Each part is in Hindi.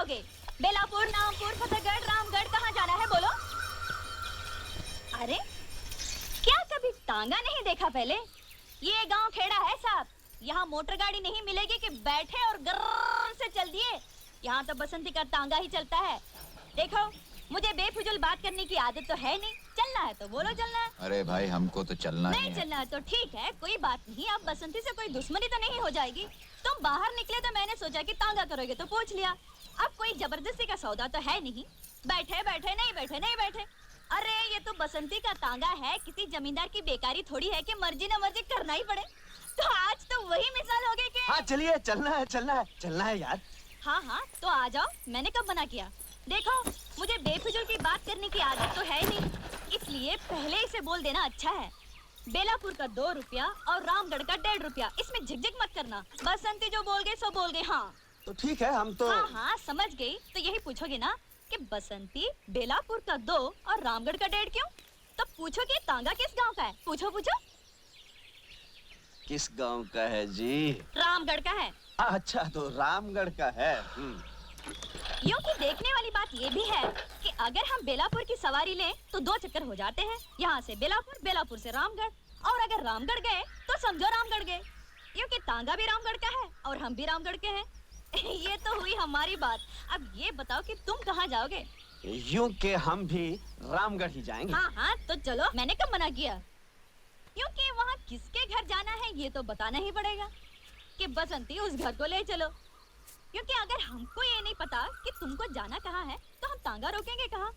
जाओगे? बेलापुर, नामपुर, फतेहगढ़, रामगढ़, कहाँ जाना है बोलो? अरे क्या कभी तांगा नहीं देखा पहले? ये गांव खेड़ा है साहब, यहाँ मोटर गाड़ी नहीं मिलेगी कि बैठे और गर्र से चल दिए। यहाँ तो बसंती का तांगा ही चलता है। देखो, मुझे बेफिजूल बात करने की आदत तो है नहीं। चलना है तो बोलो चलना है। अरे भाई हमको तो चलना नहीं चलना है तो ठीक है, कोई बात नहीं। अब बसंती से कोई दुश्मनी तो नहीं हो जाएगी। तुम बाहर निकले तो मैंने सोचा कि तांगा करोगे तो पूछ लिया। अब कोई जबरदस्ती का सौदा तो है नहीं। बैठे बैठे नहीं बैठे नहीं बैठे। अरे ये तो बसंती का तांगा है, किसी जमींदार की बेकारी थोड़ी है कि मर्जी न मर्जी करना ही पड़े। तो आज तो वही मिसाल हो गई कि हाँ चलिए, चलना है यार। हाँ हाँ तो आ जाओ, मैंने कब मना किया? देखो, मुझे बेफिजूल की बात करने की आदत तो है नहीं, इसलिए पहले ही से बोल देना अच्छा है। बेलापुर का 2 रुपया और रामगढ़ का 1.5 रुपया, इसमें झिकझिक मत करना। बसंती जो बोल गए सो बोल गए। हाँ तो ठीक है, हम तो हाँ हाँ समझ गई। तो यही पूछोगे ना कि बसंती बेलापुर का 2 और रामगढ़ का 1.5 क्यों? तो पूछोगे तांगा किस गांव का है? पूछो पूछो। किस गांव का है जी? रामगढ़ का है। अच्छा, तो रामगढ़ का है। यूं कि देखने वाली बात ये भी है कि अगर हम बेलापुर की सवारी लें तो 2 चक्कर हो जाते हैं। यहाँ से बेलापुर, बेलापुर से रामगढ़, और अगर रामगढ़ गए तो समझो रामगढ़ गए। यूं कि तांगा भी रामगढ़ का है और हम भी रामगढ़ के हैं। ये तो हुई हमारी बात। अब ये बताओ कि तुम कहाँ जाओगे? यूं के हम भी रामगढ़ ही जाएंगे। हाँ हाँ तो चलो, मैंने कब मना किया? क्योंकि वहाँ किसके घर जाना है ये तो बताना ही पड़ेगा कि बसंती उस घर को ले चलो। क्योंकि अगर हमको ये नहीं पता कि तुमको जाना कहाँ है तो हम तांगा रोकेंगे कहाँ?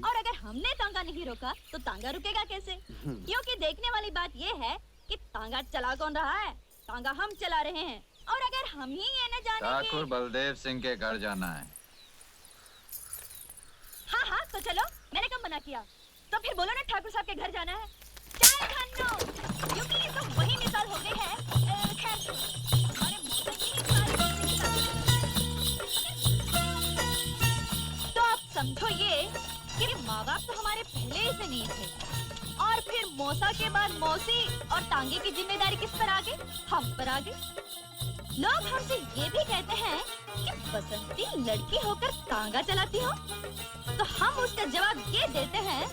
और अगर हमने तांगा नहीं रोका तो तांगा रुकेगा कैसे? क्योंकि देखने वाली बात ये है कि तांगा चला कौन रहा है? तांगा हम चला रहे हैं। और अगर हम ही ये न जाने ठाकुर बलदेव सिंह के घर जाना है। हाँ हाँ तो चलो, मैंने कब मना किया? तो फिर बोलो ना ठाकुर साहब के घर जाना है। चाय खानो, क्योंकि ये तो वही मिसाल हो गई है। खैर, हमारे मौसम की तो आप समझो ये कि माँ बाप तो हमारे पहले ही से नहीं थे, और फिर मौसा के बाद मौसी, और तांगे की जिम्मेदारी किस पर आ गई? हम पर आ गई। लोग हमसे ये भी कहते हैं कि बसंती लड़की होकर तांगा चलाती हो, तो हम उसका जवाब ये देते हैं,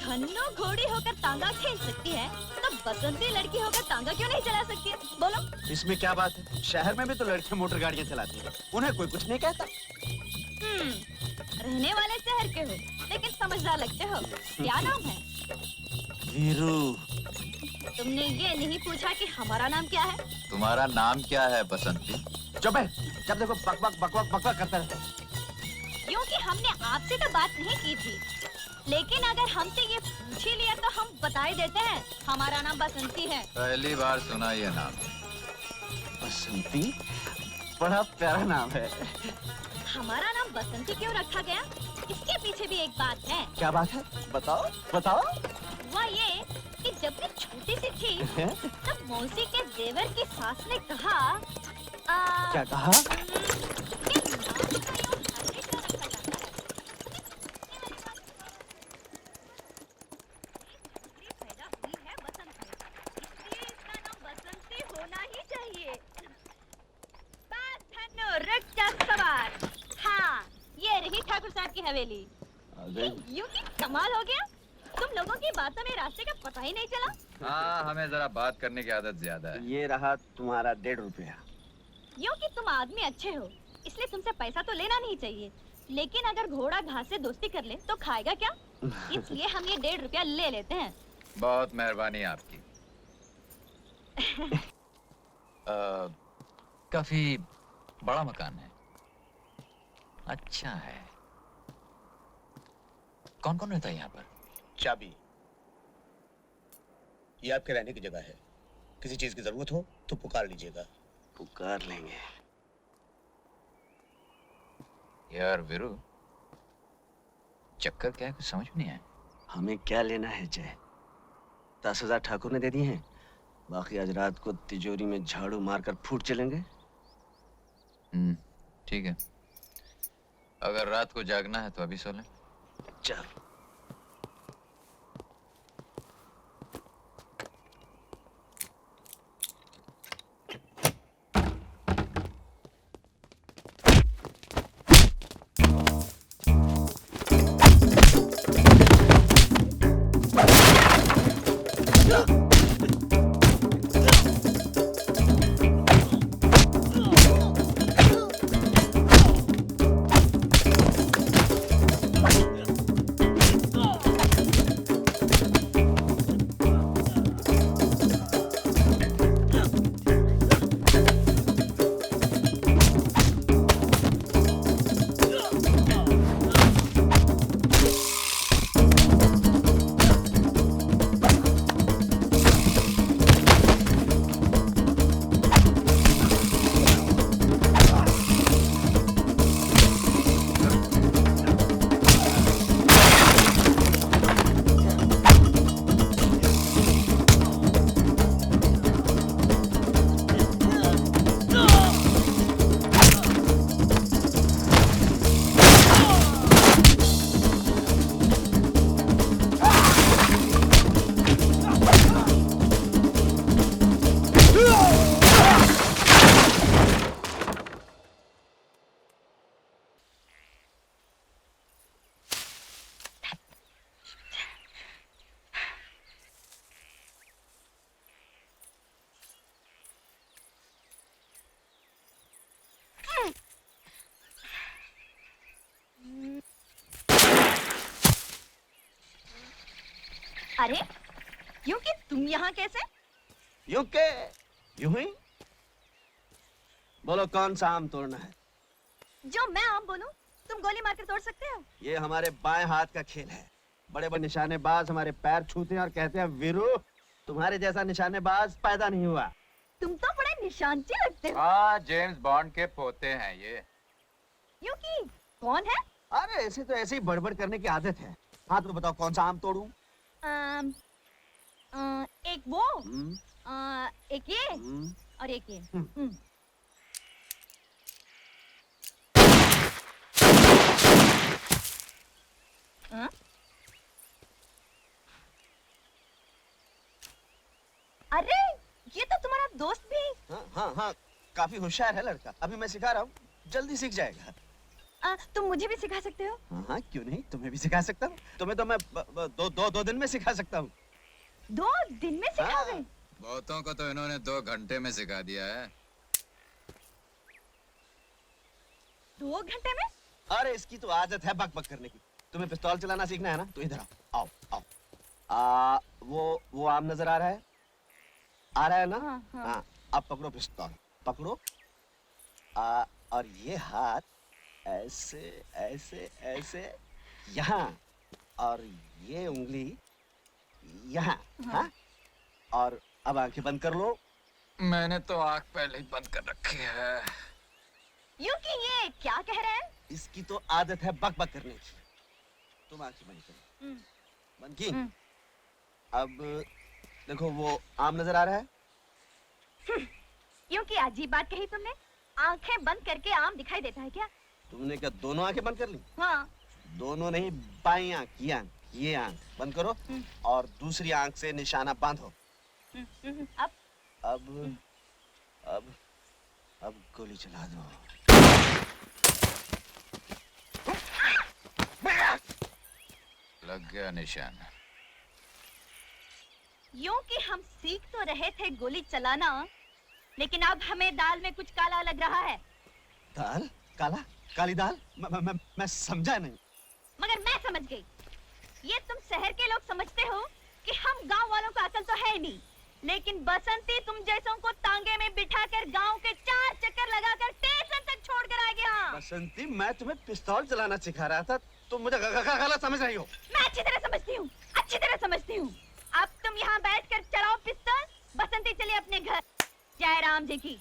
धन्नो घोड़ी होकर तांगा खेल सकती है तो बसंती लड़की होकर तांगा क्यों नहीं चला सकती है? बोलो। इसमें क्या बात है? शहर में भी तो लड़के मोटर गाड़ियाँ चलाती हैं, उन्हें कोई कुछ नहीं कहता। रहने वाले शहर के हो लेकिन समझदार लगते हो। क्या नाम है? वीरू। तुमने ये नहीं पूछा कि हमारा नाम क्या है? तुम्हारा नाम क्या है बसंती? चुप है, जब देखो बकबक बकबक बकबक करता रहता है। क्योंकि हमने आपसे तो बात नहीं की थी, लेकिन अगर हमसे ये पूछ ही लिया तो हम बता ही देते हैं, हमारा नाम बसंती है। पहली बार सुना ये नाम। बसंती? बड़ा प्यारा नाम है। हमारा नाम बसंती क्यों रखा गया? इसके पीछे भी एक बात है। क्या बात है? बताओ बताओ। वह ये कि जब मैं छोटी सी थी तब मौसी के देवर की सास ने कहा क्या कहा? कि नाम का यूं हमेशा रखा जाता है। छोकरी पैदा हुई है बसंत में, इसलिए इसका नाम बसंती होना ही चाहिए। बस धन्नो, रुक जा सवार। हाँ, ये रही ठाकुर साहब की हवेली। यूं कि कमाल हो गया, तुम लोगों की बातों में रास्ते का पता ही नहीं चला। हाँ, हमें जरा बात करने की आदत ज्यादा है। ये रहा तुम्हारा 1.5 रुपया। यूं कि तुम आदमी अच्छे हो, इसलिए तुमसे पैसा तो लेना नहीं चाहिए, लेकिन अगर घोड़ा घास से दोस्ती कर ले तो खाएगा क्या? इसलिए हम ये 1.5 रुपया ले लेते हैं। बहुत मेहरबानी आपकी। काफी बड़ा मकान है। अच्छा है। कौन कौन रहता है यहाँ पर? चाबी, ये आपके रहने की जगह है। किसी चीज की जरूरत हो तो पुकार लीजिएगा। पुकार लेंगे। यार वीरू, चक्कर क्या है कुछ समझ में नहीं आया। हमें क्या लेना है जय? 10,000 ठाकुर ने दे दिए हैं, बाकी आज रात को तिजोरी में झाड़ू मारकर फूट चलेंगे। ठीक है, अगर रात को जागना है तो अभी सो लें। चल। यहाँ कैसे? यूं के यूं ही। बोलो कौन सा आम तोड़ना है? जो मैं आम बोलूं, तुम गोली मारकर तोड़ सकते हो? ये हमारे बाएं हाथ का खेल है। बड़े बड़े निशानेबाज हमारे पैर छूते हैं और कहते हैं वीरू, तुम्हारे जैसा निशानेबाज पैदा नहीं हुआ। तुम तो बड़े निशानची लगते हो। हाँ, जेम्स बॉन्ड के पोते हैं ये। यूं की कौन है? अरे ऐसे तो ऐसे ही बड़बड़ करने की आदत है। हाँ तो बताओ कौन सा आम तोड़ूं? एक वो, हम्म, एक ये हम्म। और एक ये। हाँ? अरे ये तो तुम्हारा दोस्त भी। हाँ हाँ हाँ, काफी होशियार है लड़का। अभी मैं सिखा रहा हूँ, जल्दी सीख जाएगा। तुम मुझे भी सिखा सकते हो? हाँ हाँ, क्यों नहीं, तुम्हें भी सिखा सकता हूँ। तुम्हें तो मैं दो दिन में सिखा सकता हूँ। 2 दिन में सिखाओगे? बहुतों को तो इन्होंने 2 घंटे में सिखा दिया है। 2 घंटे में? अरे इसकी तो आदत है बक बक करने की। तुम्हें पिस्तौल चलाना सीखना है ना, तो इधर आओ आओ आओ। वो आम नजर आ रहा है? आ रहा है ना? हाँ, हाँ। हाँ, अब पकड़ो पिस्तौल, पकड़ो। और ये हाथ ऐसे ऐसे ऐसे यहाँ, और ये उंगली यहाँ। हाँ? और अब आंखें बंद कर लो। मैंने तो आँख पहले ही बंद कर रखी है। यूं कि ये क्या कह रहे हैं? इसकी तो आदत है बक बक करने की। तुम आंखें बंद करो। बंद की? अब देखो वो आम नजर आ रहा है? यूं कि अजीब बात कही तुमने। आंखें बंद करके आम दिखाई देता है क्या? तुमने क्या दोनों आंखें बंद कर ली? हाँ। दोनों नहीं, बाई आंख, ये आंख, ये आंख बंद करो और दूसरी आंख से निशाना बांधो। अब अब अब गोली चला दो। लग गया निशान। यूं कि हम सीख तो रहे थे गोली चलाना, लेकिन अब हमें दाल में कुछ काला लग रहा है। दाल? काला? काली दाल? मैं समझा नहीं। मगर मैं समझ गई। ये तुम शहर के लोग समझते हो कि हम गांव वालों को अकल तो है ही नहीं, लेकिन बसंती तुम जैसों को तांगे में बिठाकर गांव के 4 चक्कर लगाकर स्टेशन तक छोड़कर आ गया। बसंती, मैं तुम्हें पिस्तौल चलाना सिखा रहा था, तुम मुझे गलत समझ रही हो। मैं अच्छी तरह समझती हूँ, अच्छी तरह समझती हूँ। अब तुम यहाँ बैठकर चलाओ पिस्तौल। बसंती चलिए अपने घर। जय राम जी की।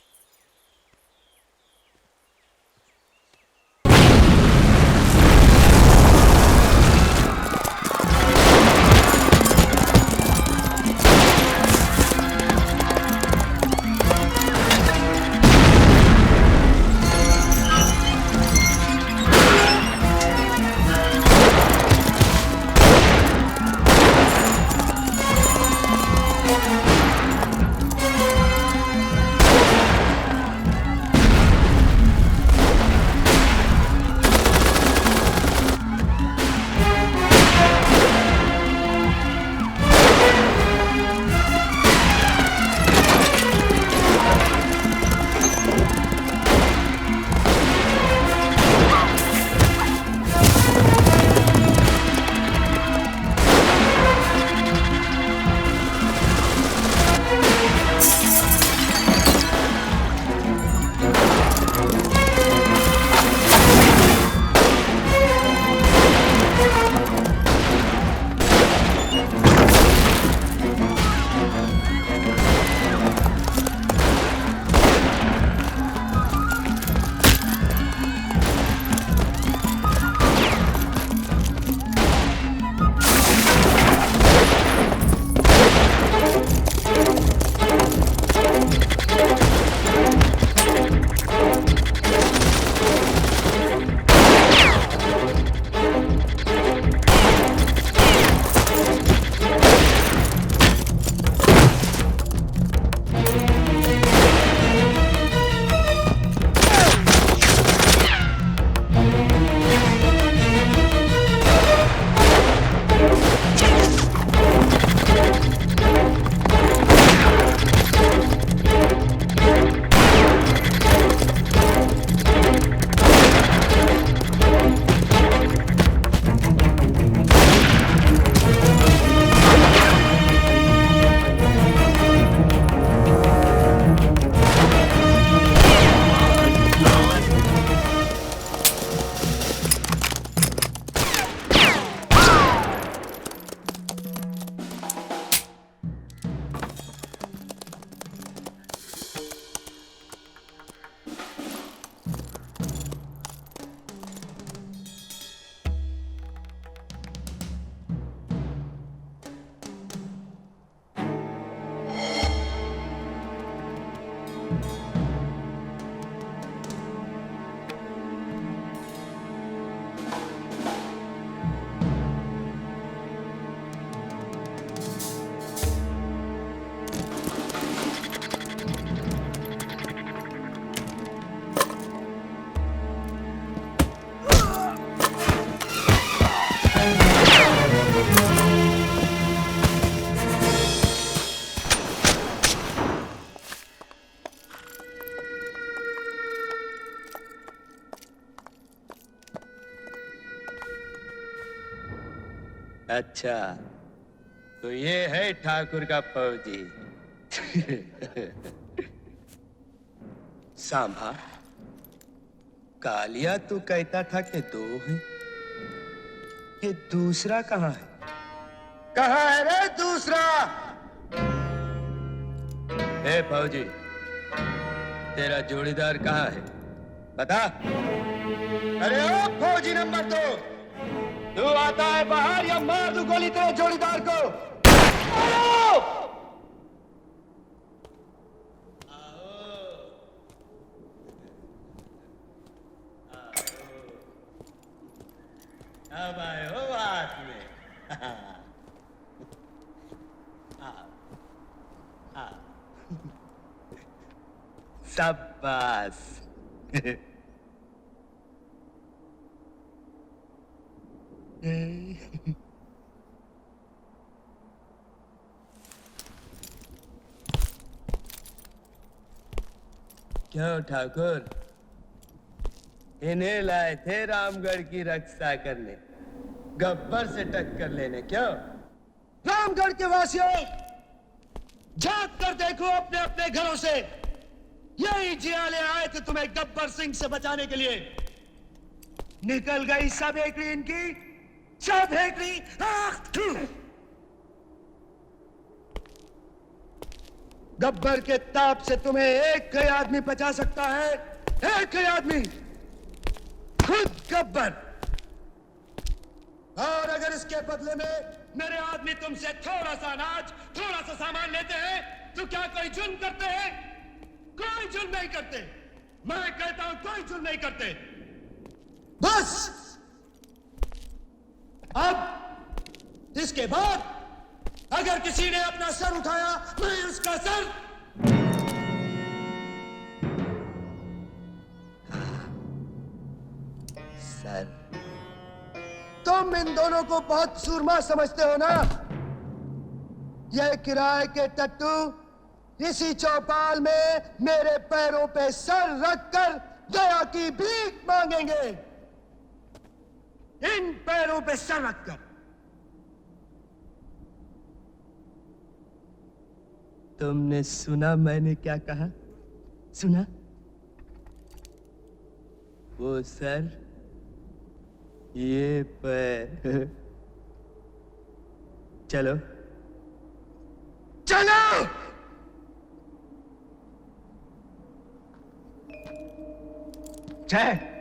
अच्छा, तो ये है ठाकुर का फौजी। सांभा, कालिया तू कहता था कि दो हैं, ये दूसरा कहाँ है? कहाँ है रे दूसरा? ए फौजी, तेरा जोड़ीदार कहाँ है? बता। अरे ओ फौजी नंबर 2, तू आता है बाहर या मार दूं गोली तेरे जोड़ीदार को? आओ! अब आए हो बात में। शाबाश। क्यों ठाकुर, इन्हें लाए थे रामगढ़ की रक्षा करने, गब्बर से टक्कर लेने? क्यों? रामगढ़ के वासियों, झांक कर देखो अपने अपने घरों से। यही जियाले आए थे तुम्हें गब्बर सिंह से बचाने के लिए। निकल गई सब हेकड़ी इनकी, सब हेकड़ी। गब्बर के ताप से तुम्हें एक ही आदमी बचा सकता है, एक ही आदमी, खुद गब्बर। और अगर इसके बदले में मेरे आदमी तुमसे थोड़ा सा अनाज, थोड़ा सा सामान लेते हैं, तो क्या कोई जुल्म करते हैं? कोई जुल्म नहीं करते। मैं कहता हूं कोई जुल्म नहीं करते। बस अब इसके बाद अगर किसी ने अपना सर उठाया, मैं उसका सर। सर, तुम इन दोनों को बहुत सूरमा समझते हो ना? यह किराए के टट्टू इसी चौपाल में मेरे पैरों पे सर रखकर दया की भीख मांगेंगे। इन पैरों पे सर रखकर। तुमने सुना मैंने क्या कहा? सुना? वो सर, ये पैर। चलो चलो। जय।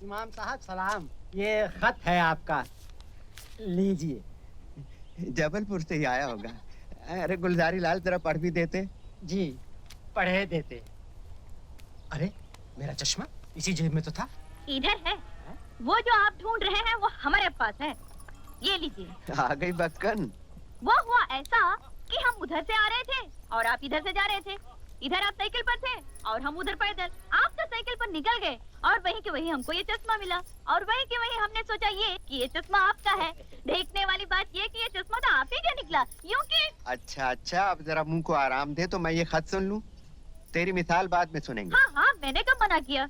इमाम साहब सलाम, ये खत है आपका, लीजिए। जबलपुर से ही आया होगा। अरे गुलजारी लाल तेरा पढ़ भी देते। जी पढ़े देते। अरे मेरा चश्मा इसी जेब में तो था। इधर है। वो जो आप ढूंढ रहे हैं वो हमारे पास है, ये लीजिए। आ गई बक्कन। वो हुआ ऐसा कि हम उधर से आ रहे थे और आप इधर से जा रहे थे। इधर आप साइकिल पर थे और हम उधर पैदल। आप तो साइकिल पर निकल गए और वहीं के वहीं हमको ये चश्मा मिला और वहीं के वहीं हमने सोचा ये कि ये चश्मा आपका है। देखने वाली बात ये कि ये चश्मा तो आप ही का निकला, यूं कि। अच्छा अच्छा, अब जरा मुंह को आराम दे तो मैं ये खत सुन लूं। तेरी मिसाल बाद में सुनेंगे। हाँ हाँ, मैंने कब मना किया।